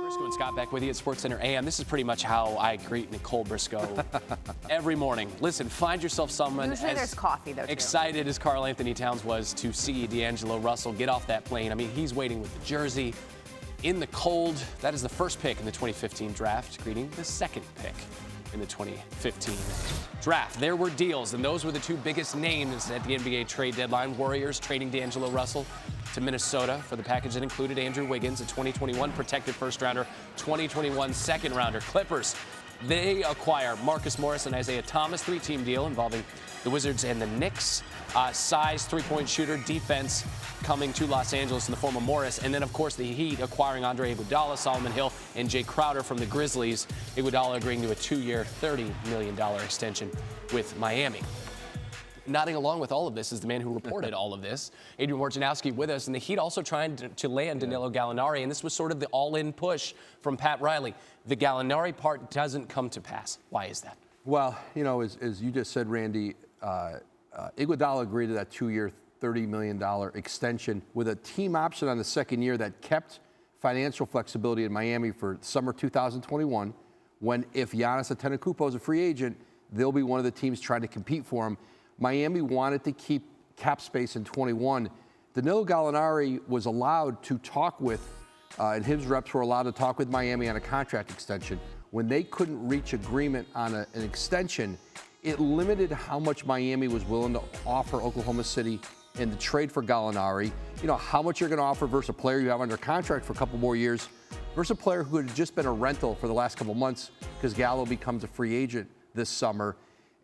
Briscoe and Scott back with you at SportsCenter AM. This is pretty much how I greet Nicole Briscoe every morning. Listen, find yourself someone Usually there's coffee, though, too. Excited as Karl Anthony Towns was to see D'Angelo Russell get off that plane. I mean, he's waiting with the jersey in the cold. That is the first pick in the 2015 draft, greeting the second pick in the 2015 draft. There were deals, and those were the two biggest names at the NBA trade deadline. Warriors trading D'Angelo Russell to Minnesota for the package that included Andrew Wiggins, a 2021 protected first-rounder, 2021 second-rounder. Clippers, they acquire Marcus Morris and Isaiah Thomas, three-team deal involving the Wizards and the Knicks. Size, three-point shooter, defense coming to Los Angeles in the form of Morris. And then, of course, the Heat acquiring Andre Iguodala, Solomon Hill, and Jay Crowder from the Grizzlies. Iguodala agreeing to a 2-year, $30 million extension with Miami. Nodding along with all of this is the man who reported all of this, Adrian Wojnarowski, with us. And the Heat also trying to land Danilo Gallinari, and this was sort of the all-in push from Pat Riley. The Gallinari part doesn't come to pass. Why is that? Well, you know, as you just said, Randy, Iguodala agreed to that 2-year, $30 million extension with a team option on the second year that kept financial flexibility in Miami for summer 2021, when if Giannis Antetokounmpo is a free agent, they'll be one of the teams trying to compete for him. Miami wanted to keep cap space in 21. Danilo Gallinari was allowed to talk with, and his reps were allowed to talk with Miami on a contract extension. When they couldn't reach agreement on an extension, it limited how much Miami was willing to offer Oklahoma City in the trade for Gallinari. You know, how much you're going to offer versus a player you have under contract for a couple more years versus a player who had just been a rental for the last couple months because Gallo becomes a free agent this summer.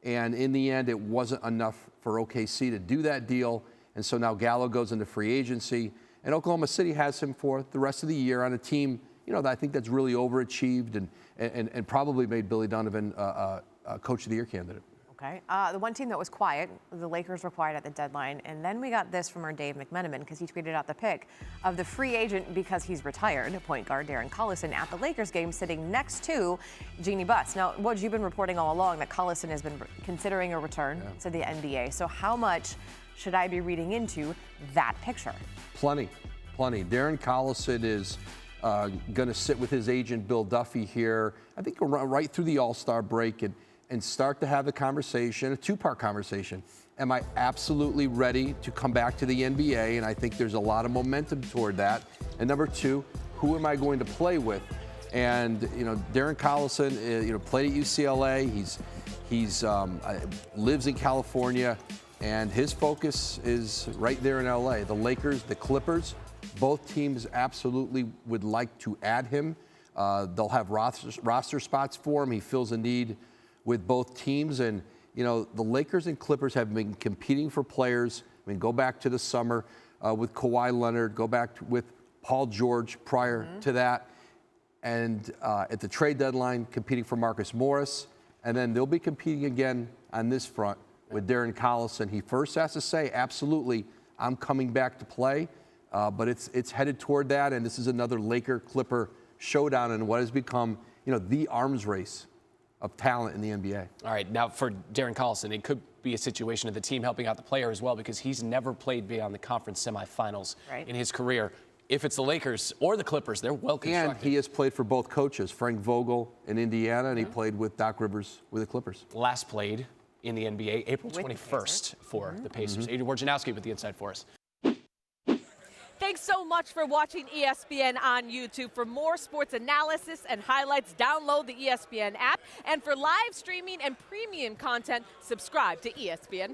And in the end, it wasn't enough for OKC to do that deal. And so now Gallo goes into free agency. And Oklahoma City has him for the rest of the year on a team, you know, that I think that's really overachieved and probably made Billy Donovan a Coach of the Year candidate. Okay. The one team that was quiet, the Lakers were quiet at the deadline. And then we got this from our Dave McMenamin, because he tweeted out the pic of the free agent because he's retired, point guard Darren Collison, at the Lakers game sitting next to Jeanie Buss. Now, Woj, you've been reporting all along that Collison has been considering a return to the NBA. So how much should I be reading into that picture? Plenty. Darren Collison is going to sit with his agent, Bill Duffy, here, I think right through the All-Star break and start to have the conversation, a two-part conversation. Am I absolutely ready to come back to the NBA? And I think there's a lot of momentum toward that. And number two, who am I going to play with? And, you know, Darren Collison, you know, played at UCLA. He's lives in California, and his focus is right there in LA. The Lakers, the Clippers, both teams absolutely would like to add him. They'll have roster spots for him. He fills a need with both teams. And, you know, the Lakers and Clippers have been competing for players. I mean, go back to the summer with Kawhi Leonard, go back with Paul George prior to that. And at the trade deadline, competing for Marcus Morris. And then they'll be competing again on this front with Darren Collison. He first has to say, absolutely, I'm coming back to play. But it's headed toward that. And this is another Laker-Clipper showdown in what has become, you know, the arms race of talent in the NBA. All right, now for Darren Collison, it could be a situation of the team helping out the player as well, because he's never played beyond the conference semifinals in his career. If it's the Lakers or the Clippers, they're well constructed. And he has played for both coaches, Frank Vogel in Indiana, and he played with Doc Rivers with the Clippers. Last played in the NBA April 21st for the Pacers. Adrian Wojnarowski with the Inside for us. Thanks so much for watching ESPN on YouTube. For more sports analysis and highlights, download the ESPN app. And for live streaming and premium content, subscribe to ESPN+.